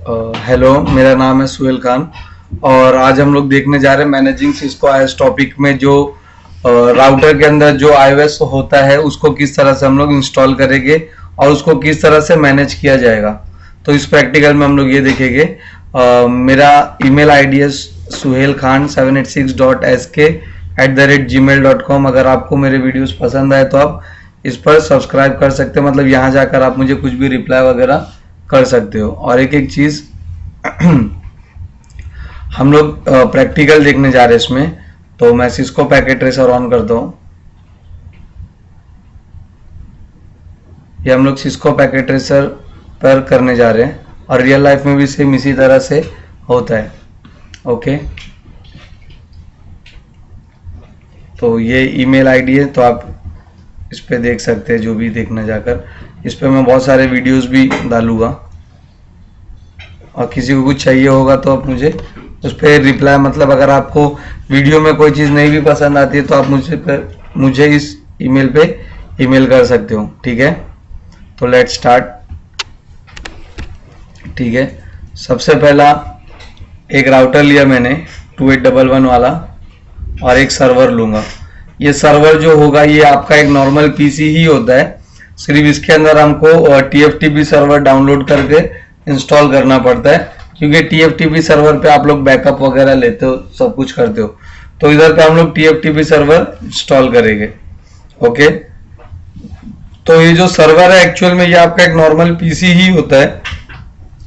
Hello, मेरा नाम है सुहेल खान और आज हम लोग देखने जा रहे हैं मैनेजिंग सिस्को आईओएस टॉपिक में जो राउटर के अंदर जो आईओएस होता है उसको किस तरह से हम लोग इंस्टॉल करेंगे और उसको किस तरह से मैनेज किया जाएगा। तो इस प्रैक्टिकल में हम लोग ये देखेंगे। मेरा ईमेल आईडी है suhelkhan786.sk@gmail.com। अगर आपको मेरे वीडियोस पसंद आए तो आप इस पर सब्सक्राइब कर सकते हो, मतलब यहाँ जाकर आप मुझे कुछ भी रिप्लाई वगैरह कर सकते हो। और एक एक चीज हम लोग प्रैक्टिकल देखने जा रहे हैं इसमें। तो मैं सिस्को पैकेट ट्रेसर ऑन करता हूँ। ये हम लोग सिस्को पैकेट ट्रेसर पर करने जा रहे हैं और रियल लाइफ में भी सेम इसी तरह से होता है। ओके, तो ये ईमेल आईडी है, तो आप इस पे देख सकते हैं जो भी देखना जाकर। इस पे मैं बहुत सारे वीडियोस भी डालूंगा और किसी को कुछ चाहिए होगा तो आप मुझे उस पर रिप्लाई, मतलब अगर आपको वीडियो में कोई चीज़ नहीं भी पसंद आती है तो आप मुझे इस ईमेल पे ईमेल कर सकते हो। ठीक है, तो लेट्स स्टार्ट। ठीक है, सबसे पहला एक राउटर लिया मैंने 2811 वाला और एक सर्वर लूंगा। ये सर्वर जो होगा ये आपका एक नॉर्मल पीसी ही होता है, सिर्फ इसके अंदर हमको TFTP सर्वर डाउनलोड करके इंस्टॉल करना पड़ता है, क्योंकि TFTP सर्वर पे आप लोग बैकअप वगैरह लेते हो, सब कुछ करते हो। तो इधर पे हम लोग TFTP सर्वर इंस्टॉल करेंगे। ओके, तो ये जो सर्वर है एक्चुअल में ये आपका एक नॉर्मल पीसी ही होता है।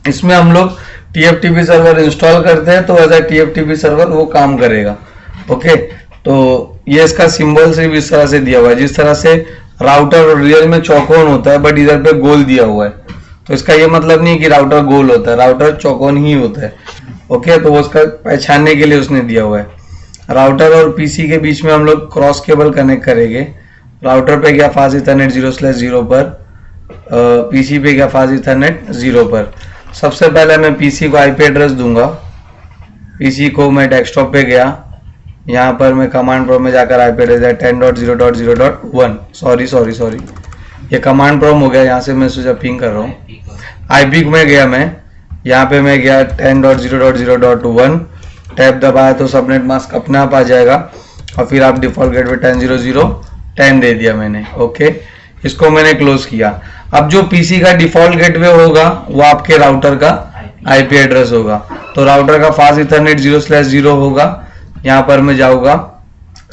इसमें हम लोग TFTP सर्वर इंस्टॉल करते हैं तो एज TFTP सर्वर वो काम करेगा। ओके, तो ये इसका सिंबल सिर्फ इस तरह से दिया हुआ है, जिस तरह से राउटर रियल में चौकोन होता है बट इधर पे गोल दिया हुआ है। तो इसका ये मतलब नहीं कि राउटर गोल होता है, राउटर चौकोन ही होता है। ओके, तो वो उसका पहचानने के लिए उसने दिया हुआ है। राउटर और पीसी के बीच में हम लोग क्रॉस केबल कनेक्ट करेंगे। राउटर पे गया फास्ट इथरनेट 0/0 पर, पीसी पे गया फास्ट इथरनेट 0 पर। सबसे पहले मैं पीसी को आईपी एड्रेस दूंगा। पीसी को मैं डेस्कटॉप पे गया, यहाँ पर मैं कमांड प्रो में जाकर आईपी एड्रेस है 10.0.0.1। सॉरी, ये कमांड प्रॉम हो गया, यहाँ से मैं सोचा पिंग कर रहा हूँ। आईपी में गया मैं, यहाँ पे मैं गया 10.0.0.1, टैब दबाया तो सबनेट मास्क अपने आप आ जाएगा और फिर आप डिफॉल्ट गेटवे 10.0.0.10 दे दिया मैंने। ओके, इसको मैंने क्लोज किया। अब जो पीसी का डिफॉल्ट गेटवे होगा वो आपके राउटर का आईपी एड्रेस होगा। तो राउटर का फास्ट इथरनेट 0/0 होगा। यहाँ पर मैं जाऊँगा,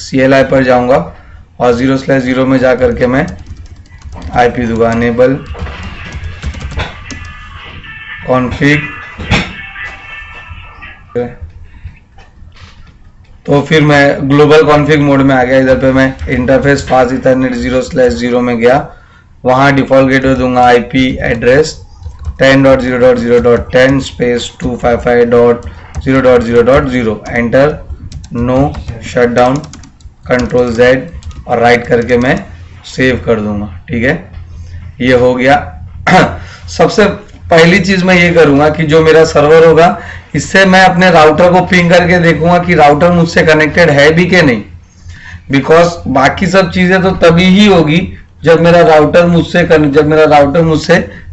CLI पर जाऊँगा और 0/0 में जा करके मैं आईपी दूंगा अनेबल कॉन्फ़िग। तो फिर मैं ग्लोबल कॉन्फ़िग मोड में आ गया। इधर पे मैं इंटरफेस फास्ट इथरनेट 0/0 में गया, वहाँ डिफॉल्ट गेटवे दूंगा IP address 10.0.0.10 space 255.0.0.0। Enter, no, shutdown, control Z और राइट करके मैं सेव कर दूंगा। ठीक है, ये हो गया। सबसे पहली चीज मैं ये करूंगा कि जो मेरा सर्वर होगा इससे मैं अपने राउटर को पिंग करके देखूंगा कि राउटर मुझसे कनेक्टेड है भी कि नहीं, बिकॉज बाकी सब चीजें तो तभी ही होगी जब मेरा राउटर मुझसे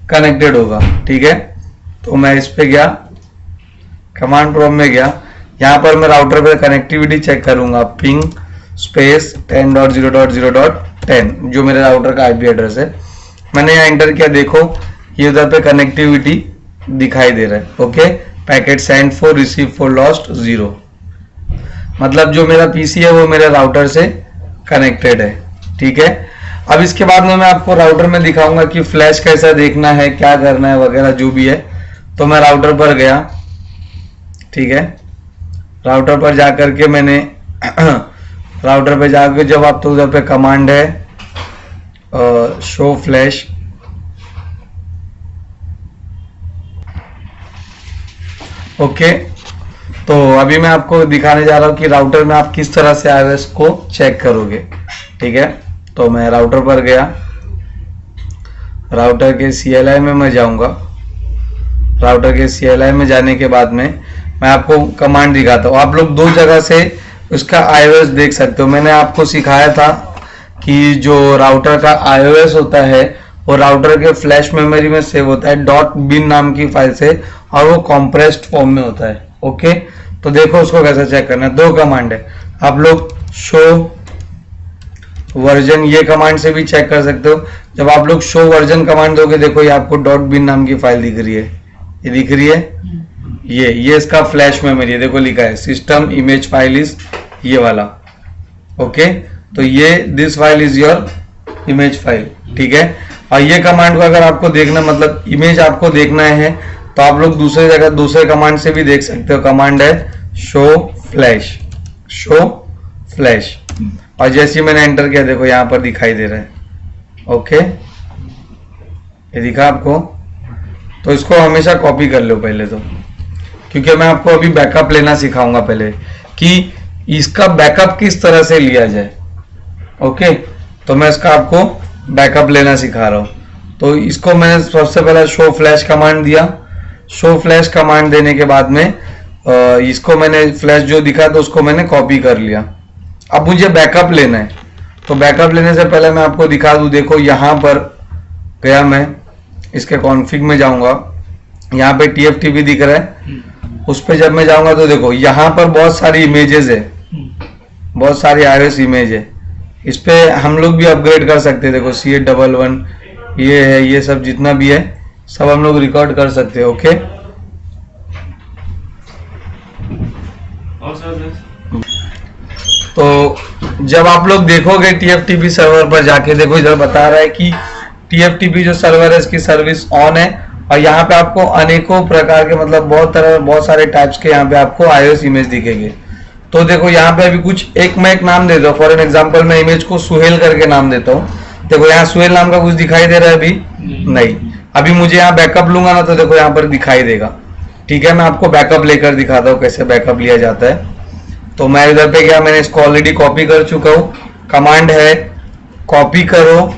कनेक्टेड होगा। ठीक है, तो मैं इस पे गया, कमांड प्रॉम्प्ट में गया, यहाँ पर मैं राउटर पे कनेक्टिविटी चेक करूंगा, पिंग स्पेस 10.0.0.10 जो मेरे राउटर का आईपी एड्रेस है। मैंने यहाँ एंटर किया, देखो ये उधर पे कनेक्टिविटी दिखाई दे रहा है। Okay, packet send for receive for lost 0, मतलब जो मेरा पीसी है वो मेरे राउटर से कनेक्टेड है। ठीक है, अब इसके बाद में मैं आपको राउटर में दिखाऊंगा कि फ्लैश कैसा देखना है, क्या करना है वगैरह जो भी है। तो मैं राउटर पर गया। ठीक है, राउटर पर जाकर के मैंने राउटर पे जाकर जब आप तो उधर पे कमांड है शो फ्लैश। ओके, तो अभी मैं आपको दिखाने जा रहा हूँ कि राउटर में आप किस तरह से आईओएस को चेक करोगे। ठीक है, तो मैं राउटर पर गया, राउटर के CLI में मैं जाऊंगा। राउटर के CLI में जाने के बाद में मैं आपको कमांड दिखाता हूँ। आप लोग दो जगह से उसका iOS देख सकते हो। मैंने आपको सिखाया था कि जो राउटर का iOS होता है वो राउटर के फ्लैश मेमोरी में सेव होता है .bin नाम की फाइल से, और वो कॉम्प्रेस्ड फॉर्म में होता है। ओके, तो देखो उसको कैसे चेक करना है। दो कमांड है, आप लोग शो वर्जन ये कमांड से भी चेक कर सकते हो। जब आप लोग शो वर्जन कमांड दोगे, देखो ये आपको .bin नाम की फाइल दिख रही है, ये दिख रही है, ये इसका फ्लैश मेमोरी है, देखो लिखा है सिस्टम इमेज फाइल इज ये वाला। ओके, तो ये this file is your image file, ठीक है। और ये कमांड को अगर आपको देखना, मतलब इमेज आपको देखना है, तो आप लोग दूसरे जगह दूसरे कमांड से भी देख सकते हो। कमांड है शो फ्लैश, और जैसे मैंने एंटर किया, देखो यहां पर दिखाई दे रहा है। ओके, ये दिखा आपको, तो इसको हमेशा कॉपी कर लो पहले तो, क्योंकि मैं आपको अभी बैकअप लेना सिखाऊंगा पहले कि इसका बैकअप किस तरह से लिया जाए। ओके, तो मैं इसका आपको बैकअप लेना सिखा रहा हूं। तो इसको मैंने सबसे पहले शो फ्लैश कमांड दिया। शो फ्लैश कमांड देने के बाद में इसको मैंने फ्लैश जो दिखा तो उसको मैंने कॉपी कर लिया। अब मुझे बैकअप लेना है, तो बैकअप लेने से पहले मैं आपको दिखा दूं। देखो यहां पर गया, मैं इसके कॉन्फ़िग में जाऊंगा, यहाँ पे TFTP दिख रहा है, उस पर जब मैं जाऊंगा तो देखो यहाँ पर बहुत सारी इमेजेस है, बहुत सारी iOS इमेज है। इस पे हम लोग भी अपग्रेड कर सकते हैं। देखो C811 ये है, ये सब जितना भी है सब हम लोग रिकॉर्ड कर सकते हैं। ओके, तो जब आप लोग देखोगे TFTP सर्वर पर जाके, देखो इधर बता रहा है कि TFTP जो सर्वर है इसकी सर्विस ऑन है, और यहाँ पे आपको अनेकों प्रकार के, मतलब बहुत सारे टाइप्स के यहाँ पे आपको iOS इमेज दिखेंगे। तो देखो यहाँ पे अभी कुछ मैं एक नाम दे दो। फॉर एन एग्जांपल मैं इमेज को सुहेल करके नाम देता हूँ। देखो यहाँ सुहेल नाम का कुछ दिखाई दे रहा है अभी नहीं। अभी मुझे यहाँ बैकअप लूंगा ना, तो देखो यहाँ पर दिखाई देगा। ठीक है, मैं आपको बैकअप लेकर दिखाता हूँ कैसे बैकअप लिया जाता है। तो मैं इधर पे गया, मैंने इसको ऑलरेडी कॉपी कर चुका हूँ। कमांड है कॉपी करो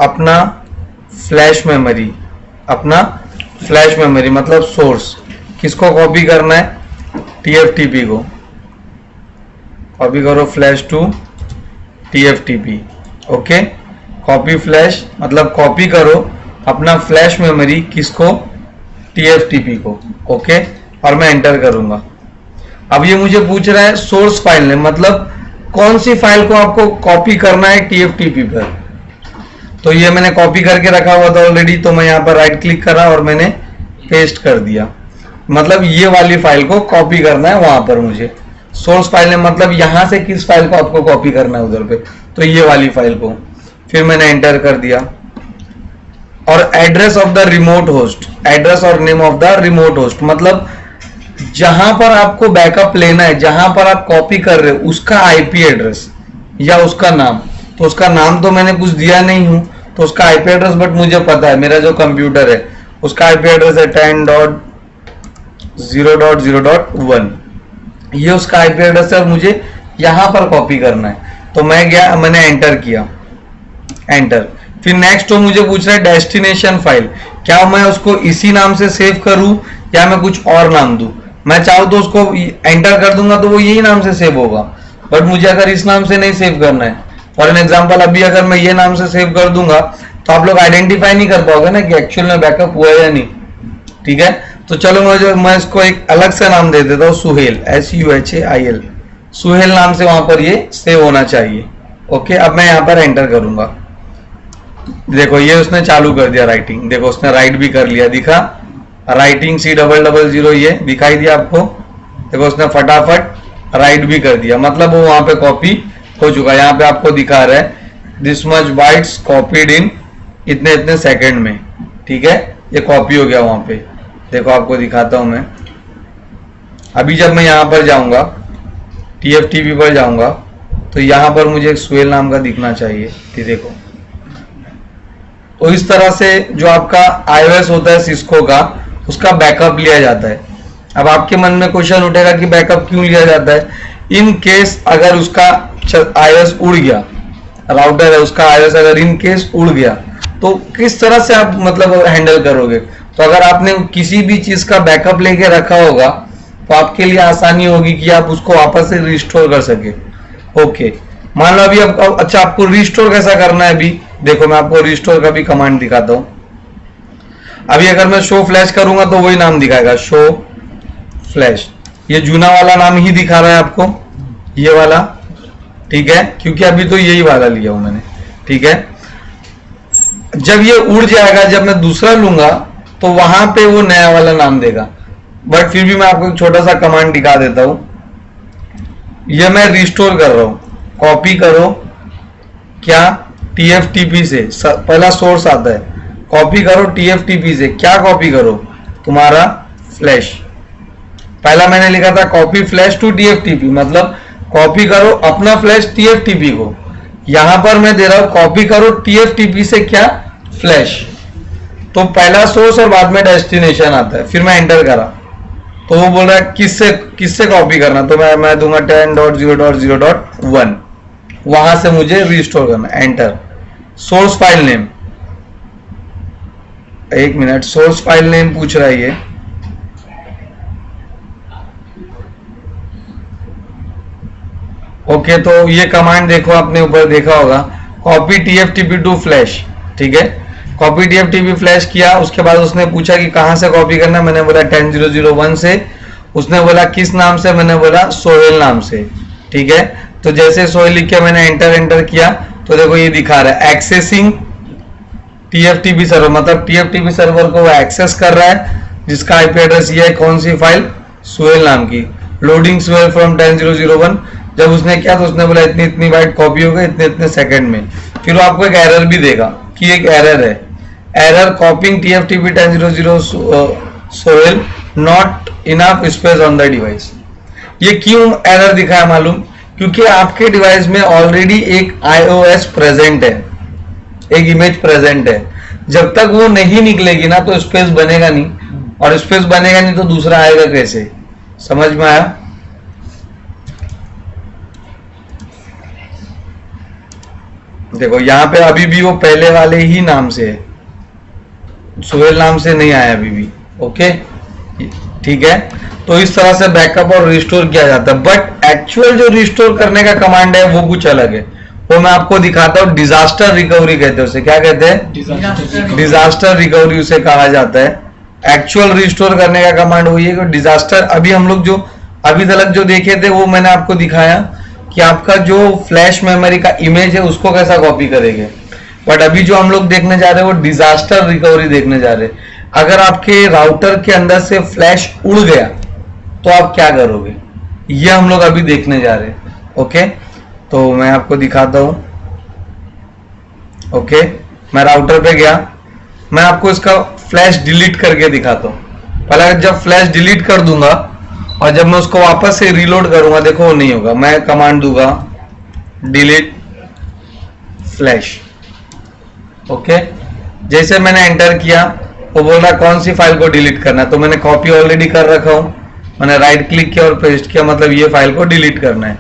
अपना फ्लैश मेमोरी, मतलब सोर्स। किसको कॉपी करना है? TFTP को कॉपी करो, flash to TFTP। Okay, copy flash मतलब कॉपी करो अपना फ्लैश मेमोरी, किसको? TFTP को। ओके, और मैं एंटर करूंगा। अब ये मुझे पूछ रहा है सोर्स फाइल नेम, मतलब कौन सी फाइल को आपको कॉपी करना है TFTP पर। तो ये मैंने कॉपी करके रखा हुआ था ऑलरेडी, तो मैं यहाँ पर राइट क्लिक करा और मैंने पेस्ट कर दिया। मतलब ये वाली फाइल को कॉपी करना है वहां पर मुझे। सोर्स फाइल नेम मतलब यहां से किस फाइल को आपको कॉपी करना है उधर पे, तो ये वाली फाइल को। फिर मैंने एंटर कर दिया। और address of the remote host, address और name of the remote host, मतलब जहां पर आपको बैकअप लेना है, जहां पर आप कॉपी कर रहे हो, उसका IP एड्रेस या उसका नाम। तो उसका नाम तो मैंने कुछ दिया नहीं हूं, तो उसका IP एड्रेस बट मुझे पता है, मेरा जो कंप्यूटर है उसका IP एड्रेस है 10.0.0.1। ये उसका IP एड्रेस है और मुझे यहां पर कॉपी करना है। तो मैं गया, मैंने एंटर किया, एंटर। फिर नेक्स्ट तो मुझे पूछ रहा है डेस्टिनेशन फाइल, क्या मैं उसको इसी नाम से सेव करूं या मैं कुछ और नाम दूं। मैं चाहूं तो उसको एंटर कर दूंगा तो वो यही नाम से सेव होगा, बट मुझे अगर इस नाम से नहीं सेव करना है, फॉर एन एग्जांपल अभी अगर मैं ये नाम से सेव कर दूंगा तो आप लोग आइडेंटिफाई नहीं कर पाओगे ना कि एक्चुअल में बैकअप हुआ है या नहीं। ठीक है, तो चलो मैं इसको एक अलग से नाम दे देता हूँ, सुहेल, SUHAIL, सुहेल नाम से वहां पर ये सेव होना चाहिए। ओके, अब मैं यहाँ पर एंटर करूंगा। देखो ये उसने चालू कर दिया राइटिंग, देखो उसने राइट भी कर लिया, दिखा राइटिंग C000, ये दिखाई दिया आपको। देखो उसने फटाफट राइट भी कर दिया, मतलब वो वहां पे कॉपी हो चुका है। यहाँ पे आपको दिखा रहा है दिस मच बाइट्स कॉपीड इन इतने इतने सेकंड में। ठीक है, ये कॉपी हो गया वहां पे। देखो आपको दिखाता हूं मैं। अभी जब मैं यहाँ पर जाऊंगा, TFTP पर जाऊंगा, तो यहाँ पर मुझे एक सुहेल नाम का दिखना चाहिए। देखो, तो इस तरह से जो आपका iOS होता है सिस्को का, उसका बैकअप लिया जाता है। अब आपके मन में क्वेश्चन उठेगा कि बैकअप क्यों लिया जाता है। इन केस अगर उसका iOS उड़ गया, राउटर है उसका iOS अगर इन केस उड़ गया, तो किस तरह से आप मतलब हैंडल करोगे। तो अगर आपने किसी भी चीज का बैकअप लेके रखा होगा तो आपके लिए आसानी होगी कि आप उसको वापस से रिस्टोर कर सके। ओके, मान लो अभी अच्छा आपको रिस्टोर कैसा करना है। अभी देखो मैं आपको रिस्टोर का भी कमांड दिखाता हूं। अभी अगर मैं शो फ्लैश करूंगा तो वही नाम दिखाएगा, शो फ्लैश। ये जूना वाला नाम ही दिखा रहा है आपको, ये वाला, ठीक है, क्योंकि अभी तो यही वाला लिया हूं मैंने, ठीक है। जब ये उड़ जाएगा, जब मैं दूसरा लूंगा तो वहां पे वो नया वाला नाम देगा। बट फिर भी मैं आपको एक छोटा सा कमांड दिखा देता हूं। ये मैं रिस्टोर कर रहा हूं, कॉपी करो, क्या, TFTP से, पहला सोर्स आता है, कॉपी करो TFTP से, क्या कॉपी करो, तुम्हारा फ्लैश। पहला मैंने लिखा था कॉपी फ्लैश टू TFTP, मतलब कॉपी करो अपना फ्लैश TFTP को। यहां पर मैं दे रहा हूं कॉपी करो TFTP से क्या, फ्लैश। तो पहला सोर्स और बाद में डेस्टिनेशन आता है। फिर मैं एंटर करा तो वो बोल रहा है किससे कॉपी करना, तो मैं दूंगा 10.0.0.1, वहां से मुझे रिस्टोर करना, एंटर। सोर्स फाइल नेम, एक मिनट, सोर्स फाइल नेम पूछ रहा है ये, ओके। तो ये कमांड देखो, आपने ऊपर देखा होगा, कॉपी TFTP टू फ्लैश, ठीक है। कॉपी TFTP फ्लैश किया, उसके बाद उसने पूछा कि कहां से कॉपी करना, मैंने बोला 10.0.0.1 से। उसने बोला किस नाम से, मैंने बोला सोहेल नाम से, ठीक है। तो जैसे सोहेल लिख के मैंने एंटर किया तो देखो ये दिखा रहा है एक्सेसिंग TFTP सर्वर, मतलब TFTP सर्वर को वो एक्सेस कर रहा है, जिसका IP एड्रेस ये है, कौन सी फाइल, सोहेल नाम की। लोडिंग सोहेल फ्रॉम 10.0.0.1, जब उसने किया तो उसने बोला इतनी इतनी बाइट कॉपी हो गई इतने इतने सेकंड में। फिर वो आपको एक एरर भी देगा कि एक एरर है, error कॉपिंग TFTP 10.0.0 Sohail not enough space on the device. ये क्यों एरर दिखाया मालूम, क्योंकि आपके डिवाइस में ऑलरेडी एक iOS प्रेजेंट है, एक इमेज प्रेजेंट है। जब तक वो नहीं निकलेगी ना तो स्पेस बनेगा नहीं, और स्पेस बनेगा नहीं तो दूसरा आएगा कैसे, समझ में आया। देखो यहाँ पे अभी भी वो पहले वाले ही नाम से है, सोहेल नाम से नहीं आया अभी भी, ओके, ठीक है। तो इस तरह से बैकअप और रिस्टोर किया जाता है। बट एक्चुअल जो रिस्टोर करने का कमांड है वो कुछ अलग है, वो मैं आपको दिखाता हूँ। डिजास्टर रिकवरी कहते हैं उसे, क्या कहते हैं, डिजास्टर रिकवरी उसे कहा जाता है। एक्चुअल रिस्टोर करने का कमांड वही है। डिजास्टर अभी हम लोग जो अभी तक जो देखे थे वो मैंने आपको दिखाया कि आपका जो फ्लैश मेमोरी का इमेज है उसको कैसा कॉपी करेंगे। बट अभी जो हम लोग देखने जा रहे हैं वो डिजास्टर रिकवरी देखने जा रहे हैं। अगर आपके राउटर के अंदर से फ्लैश उड़ गया तो आप क्या करोगे, ये हम लोग अभी देखने जा रहे हैं, ओके। तो मैं आपको दिखाता हूं, ओके। मैं राउटर पे गया, मैं आपको इसका फ्लैश डिलीट करके दिखाता हूं। पहले जब फ्लैश डिलीट कर दूंगा और जब मैं उसको वापस से रीलोड करूंगा, देखो वो नहीं होगा। मैं कमांड दूंगा डिलीट फ्लैश, ओके। जैसे मैंने एंटर किया वो बोल रहा कौन सी फाइल को डिलीट करना है, तो मैंने कॉपी ऑलरेडी कर रखा हूं, मैंने राइट क्लिक किया और पेस्ट किया, मतलब ये फाइल को डिलीट करना है,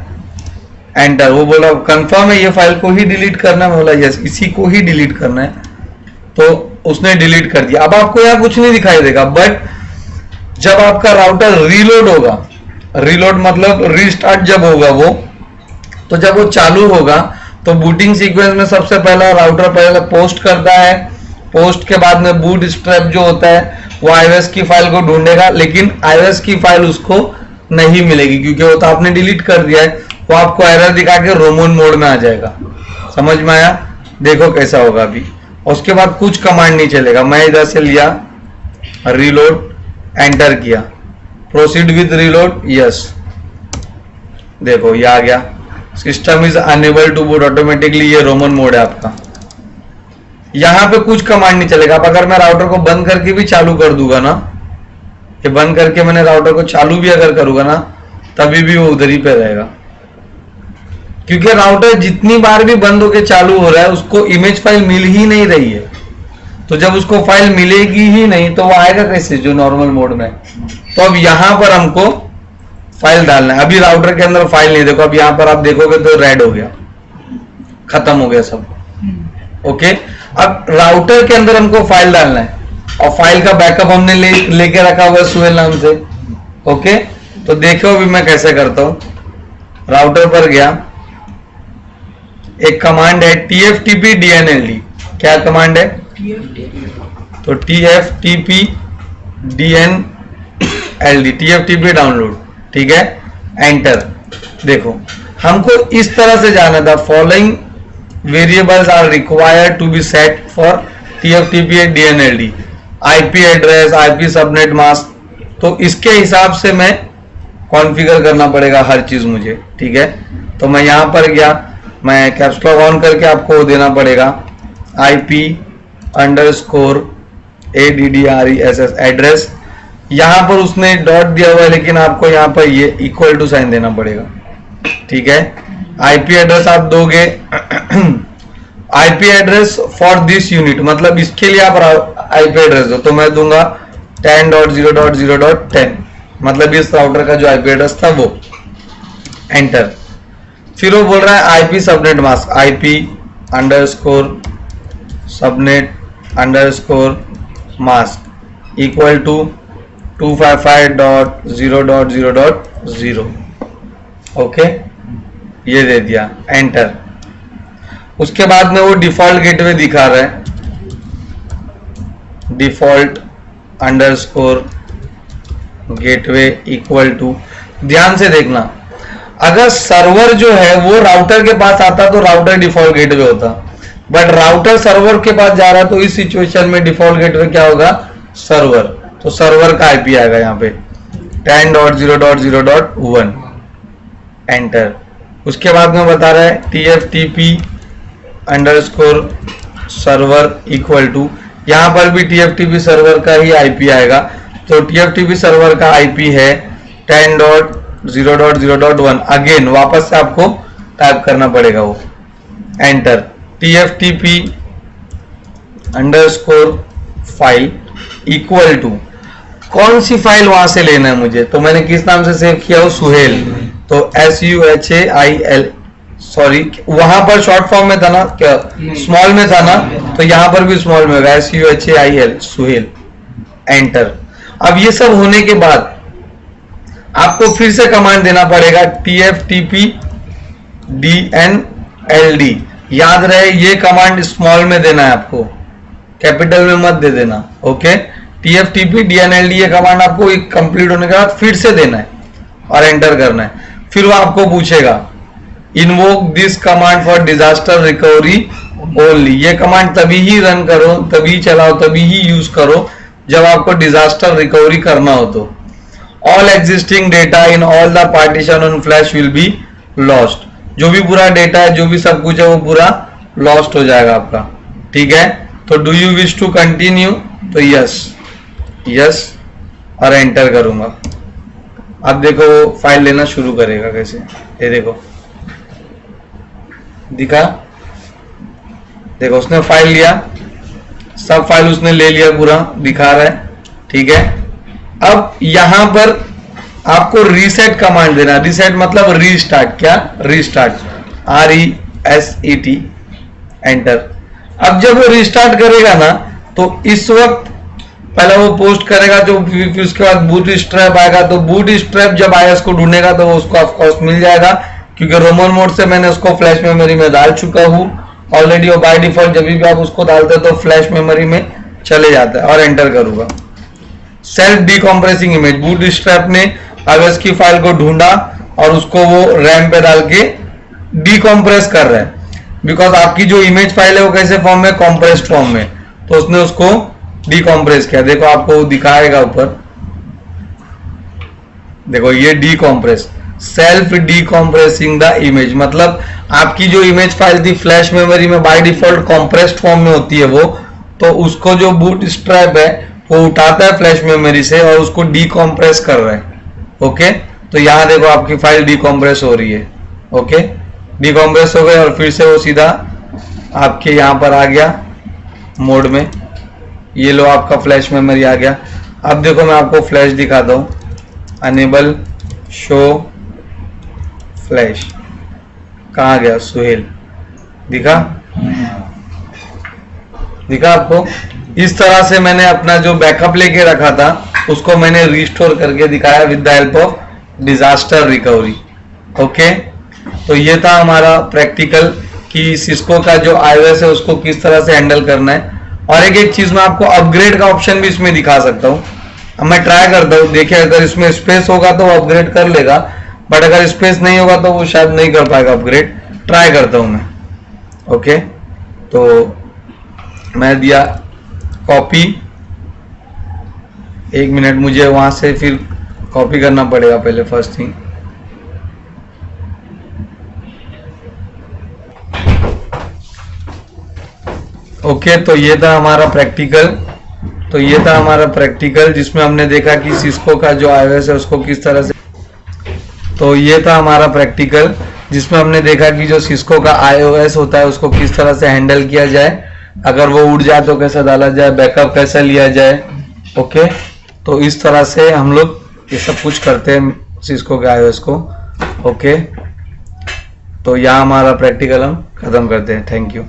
एंटर। वो बोला कंफर्म है ये फाइल को ही डिलीट करना है, बोला यस इसी को ही डिलीट करना है, तो उसने डिलीट कर दिया। अब आपको यहाँ कुछ नहीं दिखाई देगा, बट जब आपका राउटर रीलोड होगा, रीलोड मतलब रीस्टार्ट जब होगा वो, तो जब वो चालू होगा तो बूटिंग सीक्वेंस में सबसे पहला राउटर पहले पोस्ट करता है, पोस्ट के बाद में बूट स्ट्रैप जो होता है वो iOS की फाइल को ढूंढेगा, लेकिन iOS की फाइल उसको नहीं मिलेगी क्योंकि वो तो आपने डिलीट कर दिया है। वो आपको एरर दिखा के रोमन मोड में आ जाएगा, समझ में आया। देखो कैसा होगा अभी, उसके बाद कुछ कमांड नहीं चलेगा। मैं इधर से लिया रीलोड, एंटर किया, प्रोसीड विद रीलोड, यस, देखो ये आ गया, system is unable to boot automatically, ये रोमन मोड है आपका। यहां पे कुछ कमांड नहीं चलेगा। अब अगर मैं राउटर को बंद करके भी चालू कर दूंगा ना, कि बंद करके मैंने राउटर को चालू भी अगर करूंगा ना, तभी भी वो उधर ही पे रहेगा, क्योंकि राउटर जितनी बार भी बंद होके चालू हो रहा है उसको इमेज फाइल मिल ही नहीं रही है। तो जब उसको फाइल मिलेगी ही नहीं तो वो आएगा कैसे जो नॉर्मल मोड में। तो अब यहां पर हमको फाइल डालना है। अभी राउटर के अंदर फाइल नहीं, देखो अब यहां पर आप देखोगे तो रेड हो गया, खत्म हो गया सब, ओके। अब राउटर के अंदर हमको फाइल डालना है और फाइल का बैकअप हमने लेके रखा हुआ है सोहेल नाम से, ओके। तो देखो अभी मैं कैसे करता हूं। राउटर पर गया, एक कमांड है TFTP DNLD, क्या कमांड है? तो TFTP DNLD, TFTP डाउनलोड, ठीक है, एंटर। देखो हमको इस तरह से जाना था, following variables are required to be set for TFTP DNLD, IP address, IP subnet mask, तो इसके हिसाब से मैं कॉन्फ़िगर करना पड़ेगा हर चीज मुझे, ठीक है। तो मैं यहां पर गया, मैं कैप्स लॉक ऑन करके आपको देना पड़ेगा IP_ADDRESS एड्रेस। यहां पर उसने डॉट दिया हुआ है, लेकिन आपको यहां पर ये इक्वल टू साइन देना पड़ेगा, ठीक है। IP एड्रेस आप दोगे IP address for this unit, मतलब इसके लिए आप IP एड्रेस दो, तो मैं दूंगा 10.0.0.10, मतलब इस राउटर का जो IP एड्रेस था वो, एंटर। फिर वो बोल रहा है IP subnet mask, IP subnet mask equal to 255.0.0.0, okay, ये दे दिया, एंटर। उसके बाद में वो डिफॉल्ट गेटवे दिखा रहा है, डिफॉल्ट_गेटवे इक्वल टू, ध्यान से देखना, अगर सर्वर जो है वो राउटर के पास आता तो राउटर डिफॉल्ट गेटवे होता, बट राउटर सर्वर के पास जा रहा तो इस सिचुएशन में डिफॉल्ट गेटवे क्या होगा? सर्वर, तो सर्वर का IP आएगा यहाँ पे 10.0.0.1, एंटर। उसके बाद में बता रहा है TFTP_सर्वर इक्वल टू, यहाँ पर भी TFTP सर्वर का ही IP आएगा, तो TFTP सर्वर का IP है 10.0.0.1, अगेन वापस से आपको टाइप करना पड़ेगा वो, एंटर। TFTP_फाइल इक्वल टू, कौन सी फाइल वहां से लेना है मुझे, तो मैंने किस नाम से सेव किया हो? सुहेल, तो SUHAIL, सॉरी वहां पर शॉर्ट फॉर्म में था ना, क्या स्मॉल में था ना, तो यहां पर भी स्मॉल में होगा SUHAIL, सुहेल, एंटर। अब ये सब होने के बाद आपको फिर से कमांड देना पड़ेगा TFTP DNLD, याद रहे ये कमांड स्मॉल में देना है आपको, कैपिटल में मत दे देना, ओके। TFTP DNLD ये कमांड आपको कंप्लीट होने के बाद फिर से देना है और एंटर करना है। फिर वो आपको पूछेगा invoke this command for disaster recovery only, ये कमांड तभी ही रन करो, तभी चलाओ, तभी ही यूज करो जब आपको डिजास्टर रिकवरी करना हो। तो all existing data in all the partition on flash will be lost, जो भी पूरा डेटा है, जो भी सब कुछ है वो पूरा लॉस्ट हो जाएगा आपका, ठीक है। तो do you wish to continue, तो यस और एंटर करूंगा। अब देखो फाइल लेना शुरू करेगा कैसे, ये देखो, दिखा, देखो उसने फाइल लिया, सब फाइल उसने ले लिया, पूरा दिखा रहा है, ठीक है। अब यहां पर आपको रीसेट कमांड देना, रीसेट मतलब रीस्टार्ट, क्या रीस्टार्ट, RESET, एंटर। अब जब वो रीस्टार्ट करेगा ना, तो इस वक्त पहले वो पोस्ट करेगा, जो फिर उसके बाद बूट स्ट्रैप आएगा, तो बूट स्ट्रैप जब IS को ढूंढेगा तो वो उसको ऑफकोर्स मिल जाएगा, क्योंकि रोमन मोड से मैंने उसको फ्लैश मेमोरी में डाल चुका हूं ऑलरेडी, और बाय डिफॉल्ट जब भी आप उसको डालते हो तो फ्लैश मेमोरी में चले जाता है, और एंटर करूंगा। सेल्फ डीकॉम्प्रेसिंग इमेज, बूट स्ट्रैप ने IS की फाइल को ढूंढा और उसको वो रैम पे डाल के डीकॉम्प्रेस कर रहा है, बिकॉज आपकी जो इमेज फाइल है वो कैसे फॉर्म में, कॉम्प्रेस्ड फॉर्म में, तो उसने उसको डीकॉम्प्रेस किया। देखो आपको दिखाएगा ऊपर, देखो ये डीकॉम्प्रेस, सेल्फ डीकॉम्प्रेसिंग द इमेज, मतलब आपकी जो इमेज फाइल थी फ्लैश मेमोरी में बाय डिफॉल्ट कॉम्प्रेस्ड फॉर्म में होती है वो, तो उसको जो बूट स्ट्रैप है वो उठाता है फ्लैश मेमोरी से और उसको डीकॉम्प्रेस कर रहा है, ओके। तो यहां देखो आपकी फाइल डीकॉम्प्रेस हो रही है, ओके, डीकॉम्प्रेस हो गई, और फिर से वो सीधा आपके यहां पर आ गया मोड में, ये लो आपका फ्लैश मेमोरी आ गया। अब देखो मैं आपको फ्लैश दिखाता हूं, अनेबल शो फ्लैश, कहाँ गया सुहेल, दिखा आपको। इस तरह से मैंने अपना जो बैकअप लेके रखा था उसको मैंने रिस्टोर करके दिखाया with the help of disaster recovery, okay. तो ये था हमारा प्रैक्टिकल कि सिस्को का जो iOS है उसको किस तरह से हैंडल करना है। और एक एक चीज मैं आपको अपग्रेड का ऑप्शन भी इसमें दिखा सकता हूँ। अब मैं ट्राई करता हूँ, देखिए अगर इसमें स्पेस होगा तो वो अपग्रेड कर लेगा, बट अगर स्पेस नहीं होगा तो वो शायद नहीं कर पाएगा अपग्रेड। ट्राई करता हूँ मैं। ओके, तो मैं दिया कॉपी, 1 मिनट, मुझे वहां से फिर कॉपी करना पड़ेगा पहले फर्स्ट थिंग। ओके, तो ये था हमारा प्रैक्टिकल जिसमें हमने देखा कि सिस्को का जो iOS है उसको किस तरह से, तो ये था हमारा प्रैक्टिकल जिसमें हमने देखा कि जो सिस्को का iOS होता है उसको किस तरह से हैंडल किया जाए, अगर वो उड़ जाए तो कैसे डाला जाए, बैकअप कैसे लिया जाए। ओके, तो इस तरह से हम लोग ये सब कुछ करते हैं सिस्को के iOS को। ओके, तो यहाँ हमारा प्रैक्टिकल हम खत्म करते हैं। Thank you.